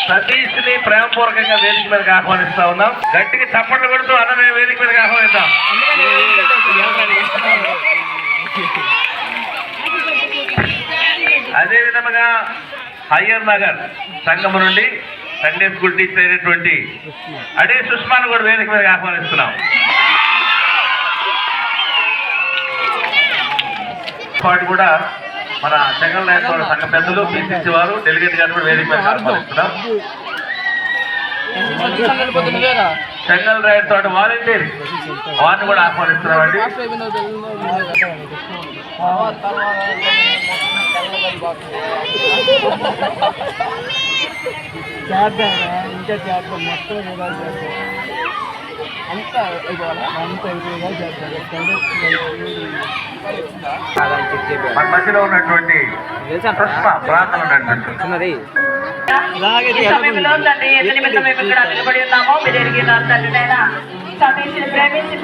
సతీష్ ని ప్రేమపూర్వకంగా వేదిక మీదకి ఆహ్వానిస్తా ఉన్నాం. గట్టిగా చప్పట్లు కొడుతూ అన్నమే వేదిక మీదకి ఆహ్వానిద్దాం. అదే విధముగా హయ్యర్ నగర్ సంఘం నుండి సండే స్కూల్ టీచర్ అయినటువంటి అడే సుష్మాను కూడా వేదిక మీదకి ఆహ్వానిస్తున్నాం. వాటి కూడా మన చెంగల్ నాయకుల సంఘ పెద్దలు పిసిసి వారు డెలిగేట్ గారు కూడా వేదిక మీద ఆహ్వానిస్తున్నాం. చెంగల్ రాయ్ తోట వాలంటీర్ వారిని కూడా ఆహ్వానిస్తున్నామండి. ఇంకా చేద్దాం మొత్తం అంతా మన మధ్యలో ఉన్నటువంటి ప్రార్థన నడిపిస్తున్నది. సమయంలో తండ్రి నిమిత్తం మేము ఇక్కడ నిలబడి ఉన్నాము. మీరు ఎరిగిన తండ్రినైనా సతీష్ని ప్రేమించి